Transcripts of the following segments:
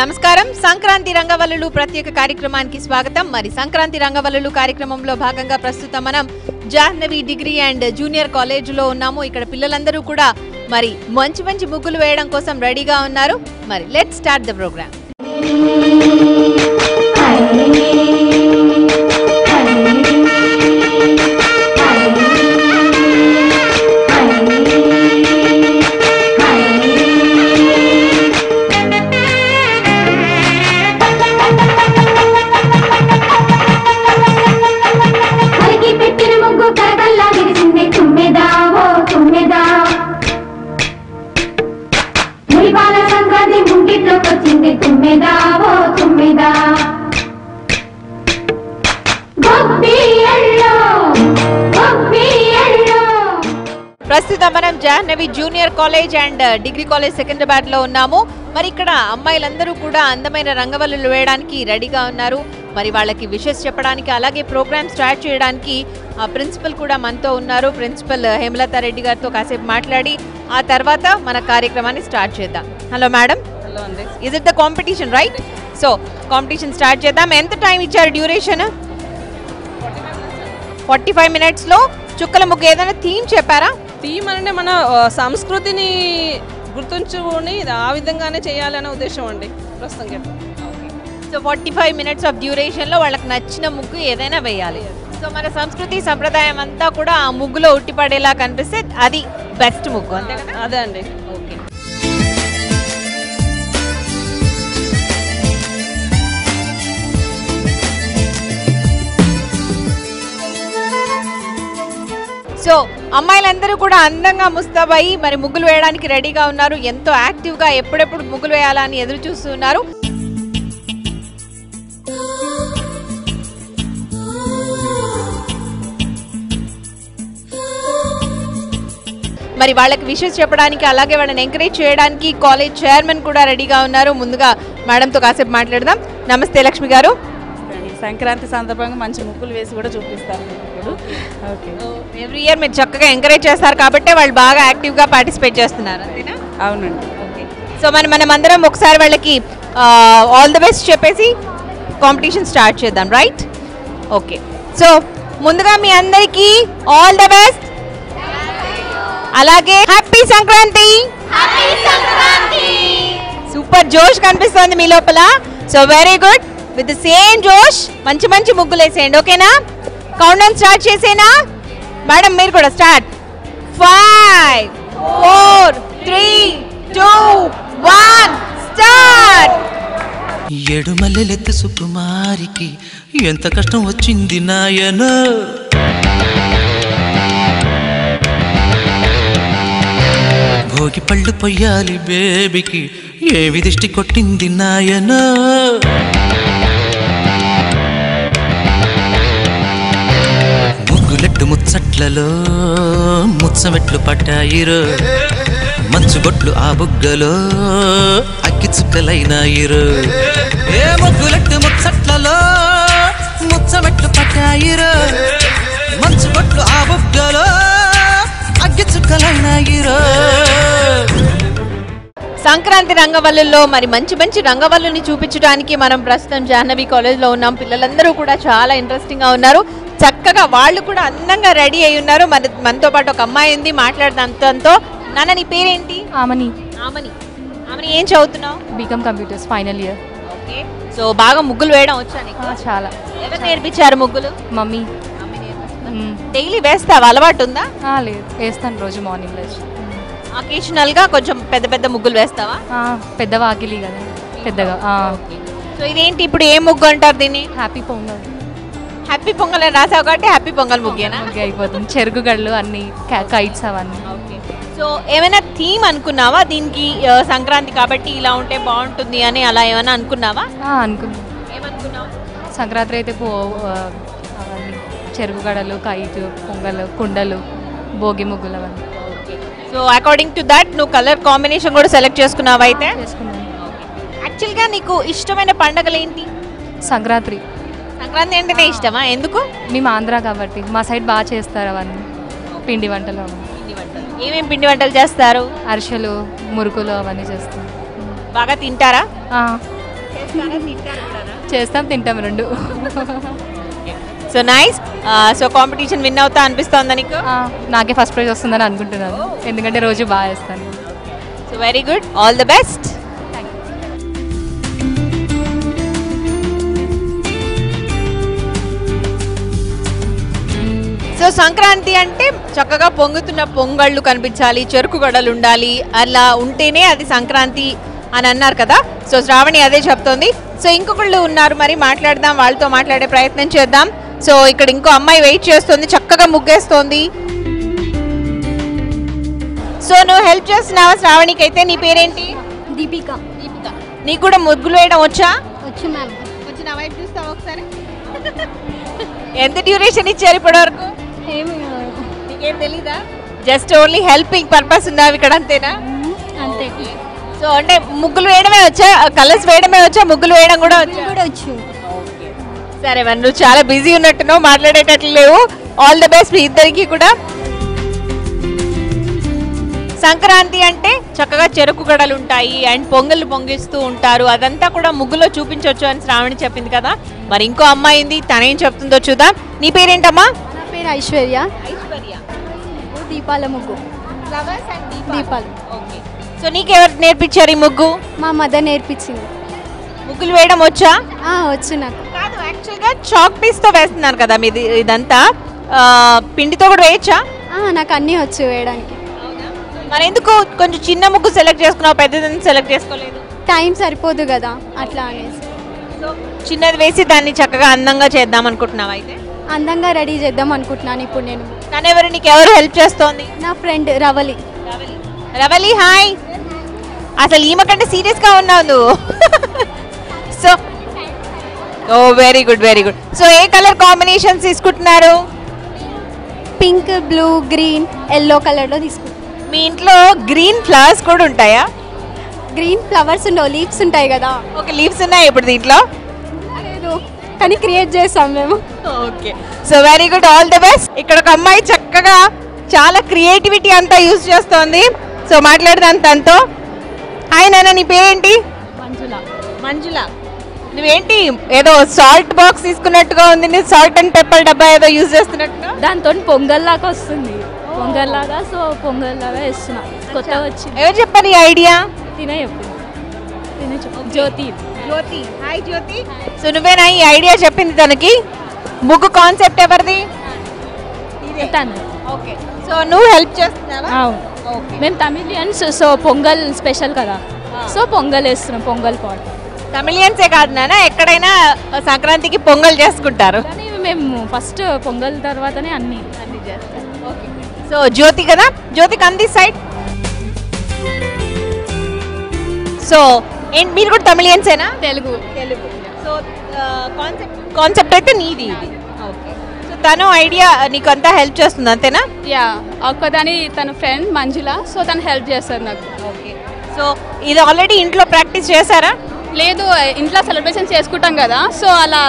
నమస్కారం. సంక్రాంతి రంగవల్లులు ప్రత్యేక కార్యక్రమానికి స్వాగతం. మరి సంక్రాంతి రంగవల్లులు కార్యక్రమంలో భాగంగా ప్రస్తుతం మనం జాహ్నవి డిగ్రీ అండ్ జూనియర్ కాలేజీలో ఉన్నాము. ఇక్కడ పిల్లలందరూ కూడా మరి మంచి మంచి ముగ్గులు వేయడం కోసం రెడీగా ఉన్నారు. మరి లెట్స్ స్టార్ట్ ద ప్రోగ్రామ్. ప్రస్తుతం మనం Jahnavi junior college and degree college Secunderabad లో ఉన్నాము. మరి ఇక్కడ అమ్మాయిలందరూ కూడా అందమైన రంగవల్లులు వేయడానికి రెడీగా ఉన్నారు. మరి వాళ్ళకి విషెస్ చెప్పడానికి అలాగే ప్రోగ్రామ్ స్టార్ట్ చేయడానికి ప్రిన్సిపల్ కూడా మనతో ఉన్నారు. ప్రిన్సిపల్ హేమలత రెడ్డి గారితో కాసేపు మాట్లాడి ఆ తర్వాత మన కార్యక్రమాన్ని స్టార్ట్ చేద్దాం. Hello madam. హలో అండి. Is it the competition right? So competition start చేద్దాం. ఎంత టైం ఇచ్చారు డ్యూరేషన్? 45 minutes లో చుక్కల ముగ్గు ఏదైనా థీమ్ చెప్పారా? థీమ్ అంటే మన సంస్కృతిని గుర్తుంచుకొని ఆ విధంగానే చేయాలనే ఉద్దేశం అండి ప్రస్తుతం. సో 45 minutes ఆఫ్ డ్యూరేషన్లో వాళ్ళకి నచ్చిన ముగ్గు ఏదైనా వేయాలి. సో మన సంస్కృతి సంప్రదాయం అంతా కూడా ఆ ముగ్గులో ఉట్టిపడేలా కనిపిస్తే అది బెస్ట్ ముగ్గు, అంతే కదా? అదే అండి. ఓకే. సో అమ్మాయిలందరూ కూడా అందంగా ముస్తాబయి మరి ముగ్గులు వేయడానికి రెడీగా ఉన్నారు. ఎంతో యాక్టివ్గా ఎప్పుడెప్పుడు ముగ్గులు వేయాలని ఎదురు చూస్తున్నారు. మరి వాళ్ళకి విషెస్ చెప్పడానికి అలాగే వాళ్ళని ఎంకరేజ్ చేయడానికి కాలేజ్ చైర్మన్ కూడా రెడీగా ఉన్నారు. ముందుగా మేడంతో కాసేపు మాట్లాడదాం. నమస్తే లక్ష్మి గారు. సంక్రాంతి సందర్భంగా మంచి ముగ్గులు వేసి కూడా చూపిస్తారు. ఎవ్రీ ఇయర్ మీరు చక్కగా ఎంకరేజ్ చేస్తారు కాబట్టి వాళ్ళు బాగా యాక్టివ్గా పార్టిసిపేట్ చేస్తున్నారు, అంతేనా? అవునండి. ఓకే. సో మనం అందరం ఒకసారి వాళ్ళకి ఆల్ ద బెస్ట్ చెప్పేసి కాంపిటీషన్ స్టార్ట్ చేద్దాం, రైట్? ఓకే. సో ముందుగా మీ అందరికీ ఆల్ ద బెస్ట్, అలాగే హ్యాపీ సంక్రాంతి. సూపర్ జోష్ కనిపిస్తోంది మీ లోపల. So very good. With the same జోష్ మంచి మంచి ముగ్గులు వేసేయండి, ఓకేనా? కౌంట్ డౌన్ స్టార్ట్ చేసేనా? మేడం మీరు కూడా స్టార్ట్. 5 4 3 2 1 స్టార్ట్. ఎడుమల్లెలెత్త సుకుమారికి ఎంత కష్టం వచ్చింది నాయన, భోగి పళ్ళు పొయ్యాలి బేబీకి ఏవి దిష్టి కొట్టింది నాయన, ముగ్గులెట్టు ముచ్చట్లలో ముచ్చమెట్లు పట్టాయిరో, మంచుగొట్లు ఆ బుగ్గలో అగ్గి చుక్కలైనాయిరో, ఏ ముగ్గులెట్టు ముచ్చట్లలో ముచ్చమెట్లు పట్టాయిరో, మంచుగొట్లు ఆ బుగ్గలో అగ్గి చుక్కలైనాయిరో. సంక్రాంతి రంగవల్లుల్లో మరి మంచి మంచి రంగవల్లుని చూపించడానికి మనం ప్రస్తుతం జాహ్నవి కాలేజ్లో ఉన్నాం. పిల్లలందరూ కూడా చాలా ఇంట్రెస్టింగ్గా ఉన్నారు. చక్కగా వాళ్ళు కూడా అందంగా రెడీ అయి ఉన్నారు. మనతో పాటు ఒక అమ్మాయి ఉంది, మాట్లాడదాంతో. నాన్న నీ పేరేంటి? ఆమని. ఆమని. ఆమని ఏం చదువుతున్నావు? BCom computers final year. Okay. So బాగా ముగ్గులు వేయడం వచ్చా నీకు? చాలా. ఎవరు నేర్పించారు ముగ్గులు? మమ్మీ. డైలీ వేస్తావా? అలవాటు ఉందా? లేదు, వేస్తాను రోజు మార్నింగ్ లేచి. అకేషనల్గా కొంచెం పెద్ద పెద్ద ముగ్గులు వేస్తావా? పెద్ద వాకిలి కదా, పెద్దగా. సో ఇదేంటి ఇప్పుడు ఏ ముగ్గు అంటారు దీన్ని? హ్యాపీ పొంగల్. హ్యాపీ పొంగల్ అని రాసావు కాబట్టి హ్యాపీ పొంగల్ ముగ్గేనా? ముగ్గు అయిపోతుంది. చెరుకు గళ్ళు అన్ని, కైట్స్ అవన్నీ. ఓకే. సో ఏమైనా థీమ్ అనుకున్నావా దీనికి? సంక్రాంతి కాబట్టి ఇలా ఉంటే బాగుంటుంది అని అలా ఏమైనా అనుకున్నావా? అనుకున్నాను. ఏమనుకున్నావు? సంక్రాంతి అయితే అవన్నీ చెరుకు గడలు, కైట్, పొంగలు, కుండలు, భోగి ముగ్గులు అవన్నీ. సో అకార్డింగ్ టు దట్ నువ్వు కలర్ కాంబినేషన్ కూడా సెలెక్ట్ చేసుకున్నావు అయితే? చేసుకున్నాను. యాక్చువల్గా నీకు ఇష్టమైన పండుగలు ఏంటి? సంక్రాంతి. సంక్రాంతి అంటేనే ఇష్టమా? ఎందుకు? మేము ఆంధ్ర కాబట్టి మా సైడ్ బాగా చేస్తారు అవన్నీ, పిండి వంటలు. ఏమేమి పిండి వంటలు చేస్తారు? అరిసెలు, మురుకులు అవన్నీ చేస్తారు. బాగా తింటారా? చేస్తాం, తింటాం రెండు. So nice. So competition win అవుతా అనిపిస్తోందా నీకు? నాకే ఫస్ట్ ప్రైజ్ వస్తుందని అనుకుంటున్నాను, ఎందుకంటే రోజు బాగా చేస్తాను. So very good, all the best. So Sankranti అంటే చక్కగా పొంగుతున్న పొంగళ్ళు కనిపించాలి, చెరుకు గడలు ఉండాలి, అలా ఉంటేనే అది సంక్రాంతి అని అన్నారు కదా. సో శ్రావణి అదే చెప్తోంది. సో ఇంకొకళ్ళు ఉన్నారు, మరి మాట్లాడదాం, వాళ్ళతో మాట్లాడే ప్రయత్నం చేద్దాం. సో ఇక్కడ ఇంకో అమ్మాయి వెయిట్ చేస్తుంది, చక్కగా ముగ్గేస్తోంది. సో నువ్వు హెల్ప్ చేస్తున్నావా శ్రావణికి? అయితే నీ పేరేంటి? దీపిక. దీపిక, నీకు కూడా ముగ్గులు వేయడం వచ్చా? వచ్చు మ్యామ్. వచ్చి నా వైపు చూస్తావా ఒకసారి? ఎంత డ్యూరేషన్ ఇచ్చారు ఇప్పటి వరకు? ఏమి నీకేం తెలీదా? జస్ట్ ఓన్లీ హెల్పింగ్ పర్పస్ ఉన్నావు ఇక్కడ, అంతేనా? అంతే. సో అంటే ముగ్గులు వేయడమే వచ్చా, కలర్స్ వేయడమే వచ్చా, ముగ్గులు వేయడం కూడా వచ్చా? కూడా వచ్చు. సరే మరి నువ్వు చాలా బిజీ ఉన్నట్టున్నావు, మాట్లాడేటట్లు లేవు. ఆల్ ద బెస్ట్ మీ ఇద్దరికి కూడా. సంక్రాంతి అంటే చక్కగా చెరుకు గడలు ఉంటాయి అండ్ పొంగళ్ళు పొంగిస్తూ ఉంటారు, అదంతా కూడా ముగ్గులో చూపించవచ్చు అని శ్రావణి చెప్పింది కదా. మరి ఇంకో అమ్మాయి ఉంది, తనేం చెప్తుందో చూద్దాం. నీ పేరేంటమ్మా? నా పేరు ఐశ్వర్య. ఐశ్వర్య. దీపాల ముగ్గు. దీపాలు. ఓకే. సో నీకెవరు నేర్పించారు ఈ ముగ్గు? మా మదర్ నేర్పించింది. ముగ్గులు వేయడం వచ్చా? వచ్చు నాకు. కాదు, యాక్చువల్గా చాక్ పీస్తో వేస్తున్నారు కదా మీది, ఇదంతా పిండితో కూడా వేయచ్చా? నాకు అన్నీ వచ్చు వేయడానికి. మరి ఎందుకు కొంచెం చిన్న ముగ్గు సెలెక్ట్ చేసుకున్నావు, పెద్దదని సెలెక్ట్ చేసుకోలేదు? టైం సరిపోదు కదా అట్లా అనేసి. సో చిన్నది వేసి దాన్ని చక్కగా అందంగా చేద్దాం అనుకుంటున్నావు? అయితే అందంగా రెడీ చేద్దాం అనుకుంటున్నాను ఇప్పుడు నేను. తనెవరు, నీకు ఎవరు హెల్ప్ చేస్తోంది? నా ఫ్రెండ్ రవలి. రవలి హాయ్. అసలు ఈమె కంటే సీరియస్గా ఉన్నావు నువ్వు. So oh very good, very good. So ఏ కలర్ కాంబినేషన్స్ తీసుకుంటున్నారు? పింక్, బ్లూ, గ్రీన్, ఎల్లో కలర్లో తీసుకుంటాను. మీ ఇంట్లో గ్రీన్ ఫ్లవర్స్ కూడా ఉంటాయా? గ్రీన్ ఫ్లవర్స్ ఉండవు, లీవ్స్ ఉంటాయి కదా. ఓకే, లీవ్స్ ఉన్నాయి ఇప్పుడు దీంట్లో? లేదు, కానీ క్రియేట్ చేస్తాం మేము. Okay, so very good, all the best. ఇక్కడ ఒక అమ్మాయి చక్కగా చాలా క్రియేటివిటీ అంతా యూజ్ చేస్తోంది. సో మాట్లాడదాం తనతో. హాయ్ నాన్న, నీ పేరేంటి? మంజుల. మంజుల, నువ్వేంటి ఏదో సాల్ట్ బాక్స్ తీసుకున్నట్టుగా ఉంది, నీ సాల్ట్ అండ్ పెప్పర్ డబ్బా ఏదో యూజ్ చేస్తున్నట్టుగా. దాంతో పొంగల్ లాగా వస్తుంది, పొంగల్ లాగా. సో పొంగల్ లాగా వేస్తున్నా, కొత్తగా వచ్చింది. ఎవరు చెప్పారు ఈ ఐడియా? తినే చెప్పింది, తినే చెప్పు. జ్యోతి. జ్యోతి, హాయ్ జ్యోతి. సో నువ్వేనా ఈ ఐడియా చెప్పింది తనకి? ముగ్గు కాన్సెప్ట్ ఎవరిది? తను. ఓకే, సో నువ్వు హెల్ప్ చేస్తున్నావా? ఓకే. మేము తమిళియన్స్, సో పొంగల్ స్పెషల్ కదా, సో పొంగల్ వేస్తున్నాం, పొంగల్ పాట్. తమిళియన్సే కాదు నాన్న, ఎక్కడైనా సంక్రాంతికి పొంగల్ చేసుకుంటారు. కానీ మేము ఫస్ట్ పొంగల్ తర్వాతనే అన్ని చేస్తారు. ఓకే, సో జ్యోతి కదా, జ్యోతి కమ్ దిస్ సైడ్. సో మీరు కూడా తమిళియన్సేనా? తెలుగు. తెలుగు. సో కాన్సెప్ట్ అయితే నీది ఇది. ఓకే, సో తను ఐడియా నీకు అంతా హెల్ప్ చేస్తుంది అంతేనా? యా, ఒక్కదాని తన ఫ్రెండ్ మంజుల, సో తను హెల్ప్ చేస్తారు నాకు. ఓకే, సో ఇది ఆల్రెడీ ఇంట్లో ప్రాక్టీస్ చేశారా? లేదు, ఇంట్లో సెలబ్రేషన్ చేసుకుంటాం కదా, సో అలా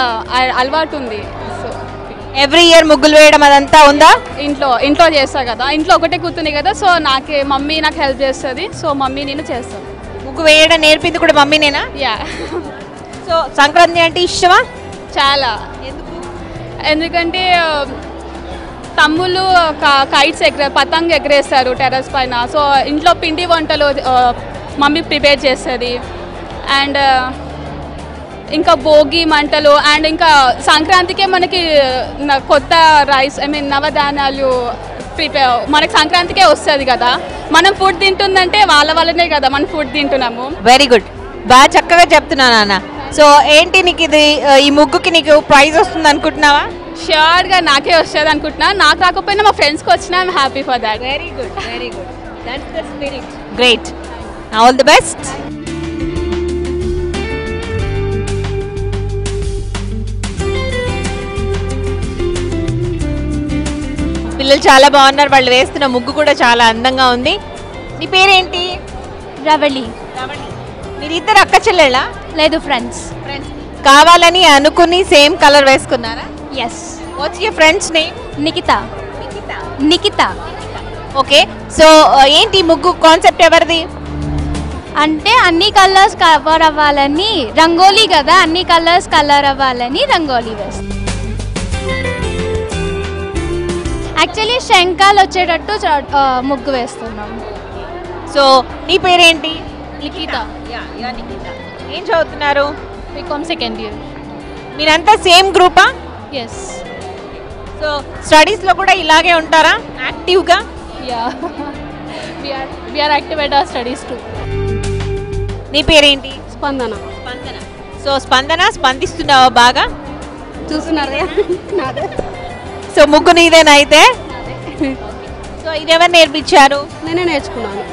అలవాటు ఉంది. సో ఎవ్రీ ఇయర్ ముగ్గులు వేయడం అదంతా ఉందా? ఇంట్లో చేస్తా కదా, ఇంట్లో ఒకటే కూర్చుంది కదా, సో మమ్మీ నాకు హెల్ప్ చేస్తుంది, సో మమ్మీ నేను చేస్తాను. ముగ్గు వేయడం నేర్పింది కూడా మమ్మీనేనా? యా. సో సంక్రాంతి అంటే ఇష్టమా? చాలా. ఎందుకంటే తమ్ముళ్ళు కైట్స్ పతంగ్ ఎగరేస్తారు టెర్రస్ పైన, సో ఇంట్లో పిండి వంటలు మమ్మీ ప్రిపేర్ చేస్తుంది. అండ్ ఇంకా భోగి మంటలు, అండ్ ఇంకా సంక్రాంతికే మనకి కొత్త రైస్, నవధాన్యాలు మనకి సంక్రాంతికే వస్తుంది కదా. మనం ఫుడ్ తింటుందంటే వాళ్ళ వల్లనే కదా మనం ఫుడ్ తింటున్నాము. వెరీ గుడ్, బాగా చక్కగా చెప్తున్నా నాన్న. సో ఏంటి నీకు ఇది, ఈ ముగ్గుకి నీకు ప్రైజ్ వస్తుంది అనుకుంటున్నావా? ష్యూర్గా నాకే వస్తుంది అనుకుంటున్నా. నాకు రాకపోయినా మా ఫ్రెండ్స్కి వచ్చినా I'm happy for that. Very good, very good, that's the spirit. Great, all the best. పిల్లలు చాలా బాగున్నారు, వాళ్ళు వేస్తున్న ముగ్గు కూడా చాలా అందంగా ఉంది. నీ పేరేంటి? రవళి. మీరిద్దరు అక్క చెల్లెళ్ళా? లేదు, ఫ్రెండ్స్. కావాలని అనుకుని సేమ్ కలర్ వేసుకున్నారా? Yes. What's your friends name? Nikita. Okay, so ఏంటి ముగ్గు కాన్సెప్ట్ ఎవరిది? అంటే అన్ని కలర్స్ కవర్ అవ్వాలని, రంగోలీ కదా, అన్ని కలర్స్ కలర్ అవ్వాలని రంగోలీ వేస్తాం. యాక్చువల్లీ శంఖాలు వచ్చేటట్టు ముగ్గు వేస్తున్నాం. సో నీ పేరేంటి? నిఖిత. నిఖిత. ఏం చదువుతున్నారు? BCom second year. మీరంతా సేమ్ గ్రూపా? ఎస్. సో స్టడీస్లో కూడా ఇలాగే ఉంటారా యాక్టివ్గా? Yeah, we are active at our studies too. నీ పేరేంటి? స్పందన. స్పందన. సో స్పందిస్తున్నావా బాగా? చూస్తున్నారు సో ముగ్గు నీదేనా అయితే? సో ఇది ఎవరు నేర్పించారు? నేనే నేర్చుకున్నాను.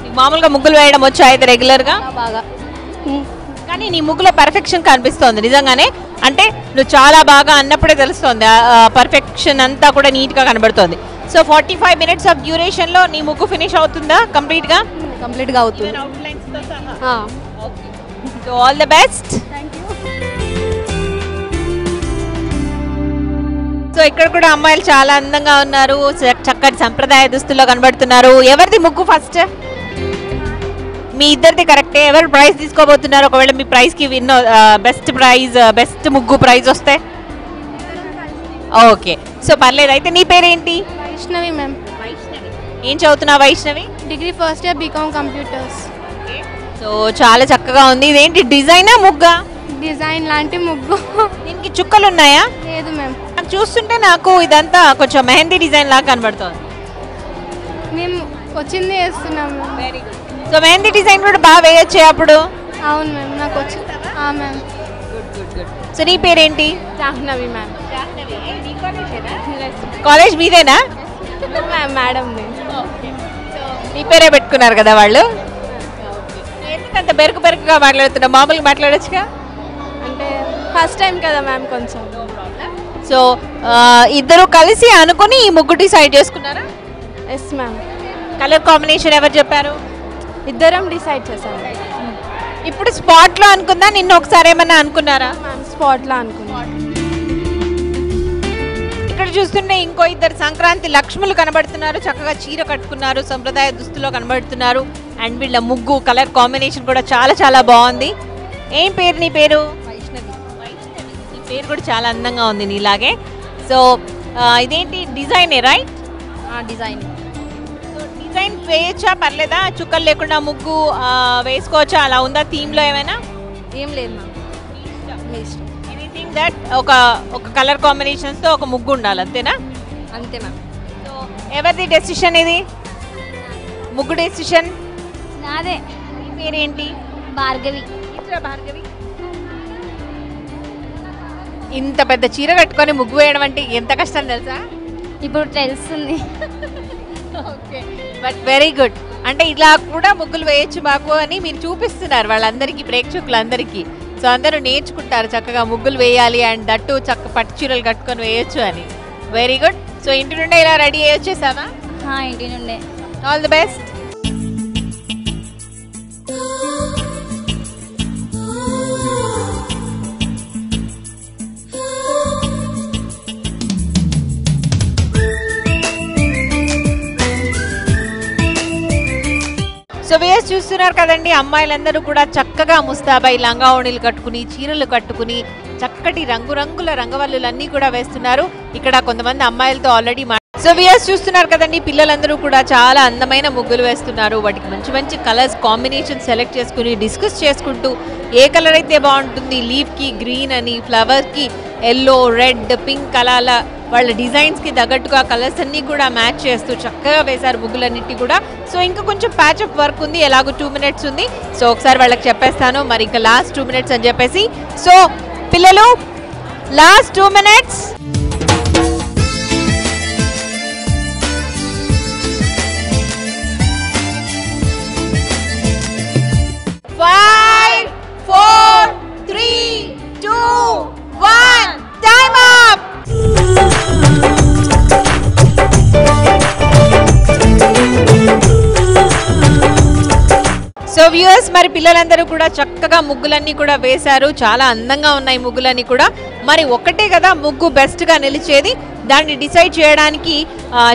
నీకు మామూలుగా ముగ్గులు వేయడం వచ్చా అయితే రెగ్యులర్గా? బాగా. కానీ నీ ముగ్గులో పర్ఫెక్షన్ కనిపిస్తోంది నిజంగానే. అంటే నువ్వు చాలా బాగా అన్నప్పుడే తెలుస్తోంది, పర్ఫెక్షన్ అంతా కూడా నీట్గా కనబడుతోంది. సో 45 minutes ఆఫ్ డ్యూరేషన్లో నీ ముగ్గు ఫినిష్ అవుతుందా కంప్లీట్గా? కంప్లీట్గా అవుతుంది. So all the best. So ఇక్కడ కూడా అమ్మాయిలు చాలా అందంగా ఉన్నారు, చక్కటి సంప్రదాయ దుస్తుల్లో కనబడుతున్నారు. ఎవరిది ముగ్గు ఫస్ట్? మీ ఇద్దరిది కరెక్టే. ఎవరు ప్రైజ్ తీసుకోబోతున్నారు ఒకవేళ మీ ప్రైజ్కి విన్ బెస్ట్ ప్రైజ్, బెస్ట్ ముగ్గు ప్రైజ్ వస్తే? ఓకే, సో పర్లేదు. అయితే నీ పేరేంటి? వైష్ణవి మ్యామ్. వైష్ణవి. ఏం చదువుతున్నావు Vaishnavi? Degree first year BCom computers. So చాలా చక్కగా ఉంది. ఇదేంటి డిజైనా ముగ్గా? డిజైన్ లాంటి ముగ్గు. దీనికి చుక్కలు ఉన్నాయా? లేదు మ్యామ్. నాకు చూస్తుంటే నాకు ఇదంతా కొంచెం మెహందీ డిజైన్ లాగా కనబడుతుంది. మేము వచ్చింది వేస్తున్నాం ma'am. Very good. So mehndi design కూడా బాగా వేయొచ్చే అప్పుడు? అవును మ్యామ్, నాకు వచ్చి మ్యామ్. సో నీ పేరేంటి? జాహ్నవి మ్యామ్. కాలేజ్ మీదేనా? మేడం. నీ పేరే పెట్టుకున్నారు కదా వాళ్ళు. ఎందుకంత బెరుకుగా మాట్లాడుతున్నా? మామూలుగా మాట్లాడొచ్చుగా. అంటే ఫస్ట్ టైం కదా మ్యామ్ కొంచెం. సో ఇద్దరు కలిసి అనుకుని ఈ ముగ్గు డిసైడ్ చేసుకున్నారా? Yes ma'am. కలర్ కాంబినేషన్ ఎవరు చెప్పారు? ఇద్దరం డిసైడ్ చేశాం. ఇప్పుడు స్పాట్లో అనుకుందా, నిన్న ఒకసారి ఏమన్నా అనుకున్నారా? మ్యామ్ స్పాట్లో అనుకున్నాం. ఇక్కడ చూస్తుంటే ఇంకో ఇద్దరు సంక్రాంతి లక్ష్ములు కనబడుతున్నారు, చక్కగా చీర కట్టుకున్నారు, సంప్రదాయ దుస్తులో కనబడుతున్నారు. అండ్ వీళ్ళ ముగ్గు కలర్ కాంబినేషన్ కూడా చాలా చాలా బాగుంది. ఏం పేరు నీ పేరు? వైష్ణవి. నీ పేరు కూడా చాలా అందంగా ఉంది నీలాగే. సో ఇదేంటి డిజైనే రైట్? డిజైన్. సో డిజైన్ వేయచ్చా పర్లేదా? చుక్కలు లేకుండా ముగ్గు వేసుకోవచ్చా? అలా ఉందా థీమ్లో ఏమైనా? ఏం లేదు మ్యామ్, మీ ఇష్టం. ఎనీథింగ్ దట్ ఒక కలర్ కాంబినేషన్స్తో ఒక ముగ్గు ఉండాలి అంతేనా? అంతే మ్యామ్. సో ఎవరిది డెసిషన్ ఇది? ముగ్గు డెసిషన్ నాదే. నీ పేరేంటి? భార్గవి. భార్గవి. ఇంత పెద్ద చీర కట్టుకొని ముగ్గు వేయడం అంటే ఎంత కష్టం తెలుసా? ఇప్పుడు తెలుస్తుంది. Okay, but very good. అంటే ఇలా కూడా ముగ్గులు వేయచ్చు మాకు అని మీరు చూపిస్తున్నారు వాళ్ళందరికీ, ప్రేక్షకులందరికీ. సో అందరూ నేర్చుకుంటారు చక్కగా ముగ్గులు వేయాలి అండ్ దట్టు చక్క పట్టు చీరలు కట్టుకొని వేయచ్చు అని. Very good. సో ఇంటి నుండే ఇలా రెడీ అయ్యి వచ్చేసావా? ఇంటి నుండే. All the best. సో వేసి చూస్తున్నారు కదండి, అమ్మాయిలందరూ కూడా చక్కగా ముస్తాబై లంగావోణీలు కట్టుకుని, చీరలు కట్టుకుని, చక్కటి రంగురంగుల రంగవల్లులన్నీ కూడా వేస్తున్నారు. ఇక్కడ కొంతమంది అమ్మాయిలతో ఆల్రెడీ సో వేసి చూస్తున్నారు కదండి, పిల్లలందరూ కూడా చాలా అందమైన ముగ్గులు వేస్తున్నారు. వాటికి మంచి మంచి కలర్స్ కాంబినేషన్ సెలెక్ట్ చేసుకుని డిస్కస్ చేసుకుంటూ ఏ కలర్ అయితే బాగుంటుంది, లీఫ్కి గ్రీన్ అని, ఫ్లవర్కి ఎల్లో, రెడ్, పింక్ అలా వాళ్ళ డిజైన్స్కి తగ్గట్టుగా కలర్స్ అన్నీ కూడా మ్యాచ్ చేస్తూ చక్కగా వేశారు ముగ్గులన్నిటి కూడా. సో ఇంకా కొంచెం ప్యాచ్ అప్ వర్క్ ఉంది, ఎలాగో 2 minutes ఉంది. సో ఒకసారి వాళ్ళకి చెప్పేస్తాను, మరి ఇంకా లాస్ట్ 2 minutes అని చెప్పేసి. సో పిల్లలు last 2 minutes. Five, 4, 3, 2, 1. Time up. So viewers, మరి పిల్లలందరూ కూడా చక్కగా ముగ్గులన్నీ కూడా వేశారు. చాలా అందంగా ఉన్నాయి ముగ్గులన్నీ కూడా. మరి ఒక్కటే కదా ముగ్గు బెస్ట్గా నిలిచేది, దాన్ని డిసైడ్ చేయడానికి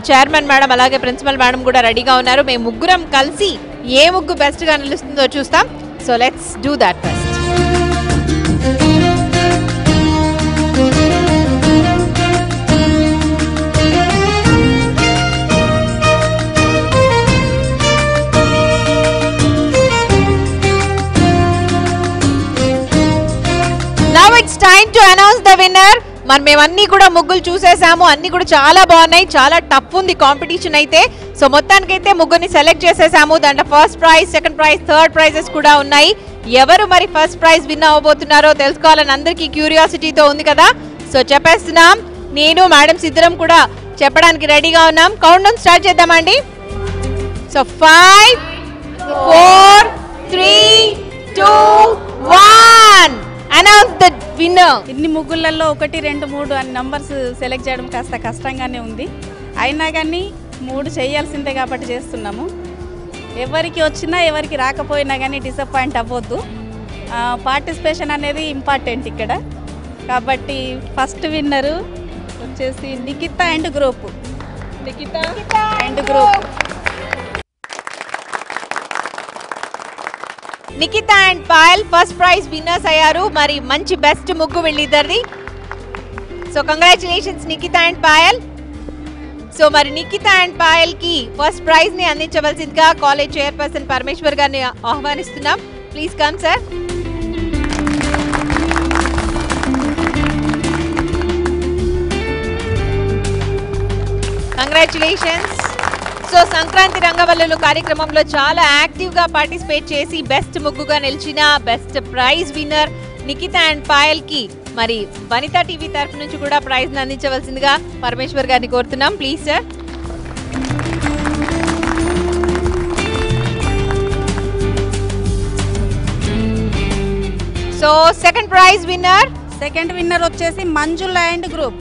చైర్మన్ మేడం అలాగే ప్రిన్సిపల్ మేడం కూడా రెడీగా ఉన్నారు. మేము ముగ్గురం కలిసి ఏ ముగ్గు బెస్ట్గా నిలుస్తుందో చూస్తాం. So let's do that first. Now it's time to announce the winner. మరి మేమన్నీ కూడా ముగ్గులు చూసేసాము, అన్ని కూడా చాలా బాగున్నాయి, చాలా టఫ్ ఉంది కాంపిటీషన్ అయితే. సో మొత్తానికైతే ముగ్గురిని సెలెక్ట్ చేసేసాము. దాంట్లో first prize, second prize, third prices కూడా ఉన్నాయి. ఎవరు మరి ఫస్ట్ ప్రైజ్ విన్ అవ్వబోతున్నారో తెలుసుకోవాలని అందరికీ క్యూరియాసిటీతో ఉంది కదా. సో చెప్పేస్తున్నాం, నేను మేడం ఇద్దరం కూడా చెప్పడానికి రెడీగా ఉన్నాం. కౌంట్ డౌన్ స్టార్ట్ చేద్దామండి. సో 5, 4, 3, 2, 1. Announce the winner. ఇన్ని ముగ్గులలో 1, 2, 3 అని నంబర్స్ సెలెక్ట్ చేయడం కాస్త కష్టంగానే ఉంది. అయినా కానీ 3 చేయాల్సిందే కాబట్టి చేస్తున్నాము. ఎవరికి వచ్చినా ఎవరికి రాకపోయినా కానీ డిసప్పాయింట్ అవ్వద్దు. పార్టిసిపేషన్ అనేది ఇంపార్టెంట్ ఇక్కడ. కాబట్టి ఫస్ట్ విన్నరు వచ్చేసి Nikhita and group. Nikhita and group. Nikhita and Payal first prize winners అయ్యారు. మరి మంచి బెస్ట్ ముగ్గు వీళ్ళిద్దరిది. So congratulations Nikhita and Payal. So మరి నిఖిత అండ్ పాయల్ కి ఫస్ట్ ప్రైజ్ ని అందించవలసిందిగా కాలేజ్ చైర్పర్సన్ పరమేశ్వర్ గారిని ఆహ్వానిస్తున్నాం. Please come sir. Congratulations. So Sankranti రంగవల్లులు కార్యక్రమంలో చాలా యాక్టివ్గా పార్టిసిపేట్ చేసి బెస్ట్ ముగ్గుగా నిలిచిన best prize winner Nikhita and Payal కి మరి వనితా టీవీ తరఫు నుంచి కూడా ప్రైజ్ ని అందించవలసిందిగా పరమేశ్వర్ గారిని కోరుతున్నాం. Please sir. So second prize winner. Second winner వచ్చేసి Manjula and group.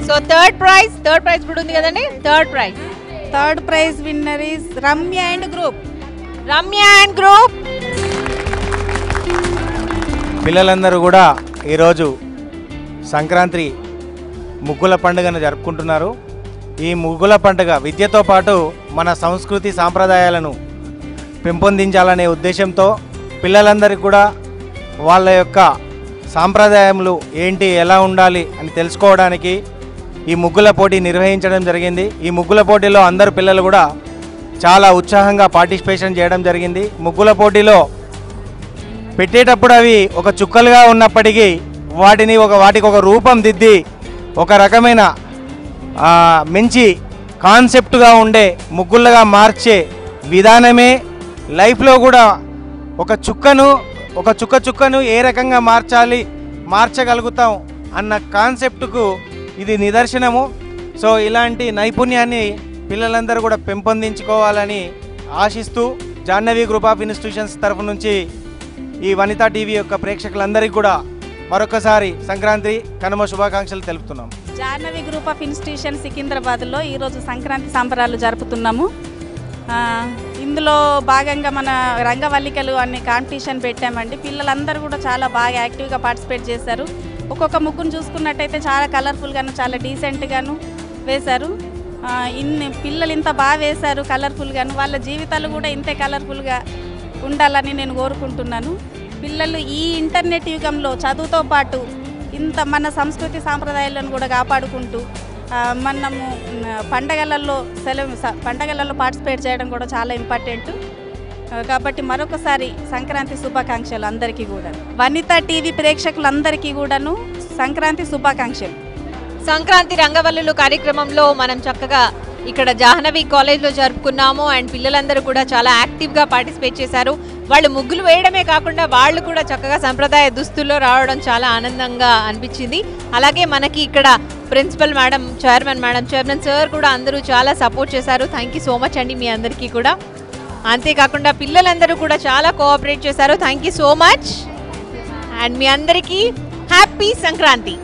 So third prize కూడా ఉంది కదండి. Third prize winner is Ramya and group. పిల్లలందరూ కూడా ఈరోజు సంక్రాంతి ముగ్గుల పండుగను జరుపుకుంటున్నారు. ఈ ముగ్గుల పండుగ విద్యతో పాటు మన సంస్కృతి సాంప్రదాయాలను పెంపొందించాలనే ఉద్దేశంతో పిల్లలందరికీ కూడా వాళ్ళ యొక్క సాంప్రదాయములు ఏంటి, ఎలా ఉండాలి అని తెలుసుకోవడానికి ఈ ముగ్గుల పోటీ నిర్వహించడం జరిగింది. ఈ ముగ్గుల పోటీలో అందరు పిల్లలు కూడా చాలా ఉత్సాహంగా పార్టిసిపేషన్ చేయడం జరిగింది. ముగ్గుల పోటీలో పెట్టేటప్పుడు అవి ఒక చుక్కలుగా ఉన్నప్పటికీ వాటికి ఒక రూపం దిద్ది ఒక రకమైన మంచి కాన్సెప్ట్గా ఉండే ముగ్గులుగా మార్చే విధానమే లైఫ్లో కూడా ఒక చుక్కను ఏ రకంగా మార్చగలుగుతాం అన్న కాన్సెప్ట్కు ఇది నిదర్శనము. సో ఇలాంటి నైపుణ్యాన్ని పిల్లలందరూ కూడా పెంపొందించుకోవాలని ఆశిస్తూ జాహ్నవి గ్రూప్ ఆఫ్ ఇన్స్టిట్యూషన్స్ తరఫు నుంచి ఈ వనితా టీవీ యొక్క ప్రేక్షకులందరికీ కూడా మరొకసారి సంక్రాంతి కనుమ శుభాకాంక్షలు తెలుపుతున్నాం. జాహ్నవి గ్రూప్ ఆఫ్ ఇన్స్టిట్యూషన్ సికింద్రాబాద్లో ఈరోజు సంక్రాంతి సంబరాలు జరుపుతున్నాము. ఇందులో భాగంగా మన రంగవల్లికలు అనే కాంపిటీషన్ పెట్టామండి. పిల్లలందరూ కూడా చాలా బాగా యాక్టివ్గా పార్టిసిపేట్ చేశారు. ఒక్కొక్క ముగ్గును చూసుకున్నట్టయితే చాలా కలర్ఫుల్గాను చాలా డీసెంట్గాను వేశారు. పిల్లలు ఇంత బాగా వేశారు కలర్ఫుల్గాను. వాళ్ళ జీవితాలు కూడా ఇంతే కలర్ఫుల్గా ఉండాలని నేను కోరుకుంటున్నాను. పిల్లలు ఈ ఇంటర్నెట్ యుగంలో చదువుతో పాటు ఇంత మన సంస్కృతి సాంప్రదాయాలను కూడా కాపాడుకుంటూ మనము పండగలలో పార్టిసిపేట్ చేయడం కూడా చాలా ఇంపార్టెంట్. కాబట్టి మరొకసారి సంక్రాంతి శుభాకాంక్షలు అందరికీ కూడా. వనితా టీవీ ప్రేక్షకులందరికీ కూడాను సంక్రాంతి శుభాకాంక్షలు. సంక్రాంతి రంగవల్లులు కార్యక్రమంలో మనం చక్కగా ఇక్కడ జాహ్నవి కాలేజ్లో జరుపుకున్నాము. అండ్ పిల్లలందరూ కూడా చాలా యాక్టివ్గా పార్టిసిపేట్ చేశారు. వాళ్ళు ముగ్గులు వేయడమే కాకుండా వాళ్ళు కూడా చక్కగా సంప్రదాయ దుస్తుల్లో రావడం చాలా ఆనందంగా అనిపించింది. అలాగే మనకి ఇక్కడ ప్రిన్సిపల్ మేడం, చైర్మన్ సార్ కూడా అందరూ చాలా సపోర్ట్ చేశారు. థ్యాంక్ యూ సో మచ్ అండి మీ అందరికీ కూడా. అంతేకాకుండా పిల్లలందరూ కూడా చాలా కోఆపరేట్ చేశారు. Thank you so much. And మీ అందరికీ హ్యాపీ సంక్రాంతి.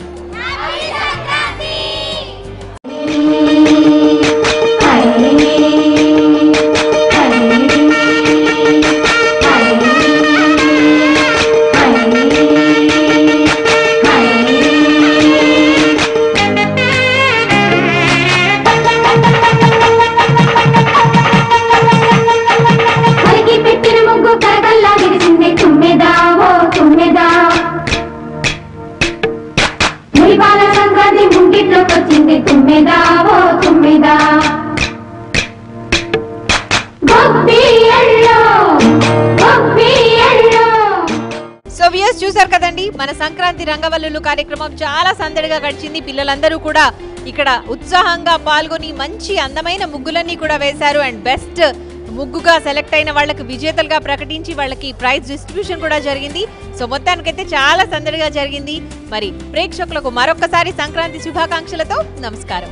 చూసారు కదండి, మన సంక్రాంతి రంగవల్లులు కార్యక్రమం చాలా సందడిగా గడిచింది. పిల్లలందరూ కూడా ఇక్కడ ఉత్సాహంగా పాల్గొని మంచి అందమైన ముగ్గులన్నీ కూడా వేశారు. అండ్ బెస్ట్ ముగ్గుగా సెలెక్ట్ అయిన వాళ్ళకి విజేతలుగా ప్రకటించి వాళ్ళకి ప్రైజ్ డిస్ట్రిబ్యూషన్ కూడా జరిగింది. సో మొత్తానికైతే చాలా సందడిగా జరిగింది. మరి ప్రేక్షకులకు మరొకసారి సంక్రాంతి శుభాకాంక్షలతో నమస్కారం.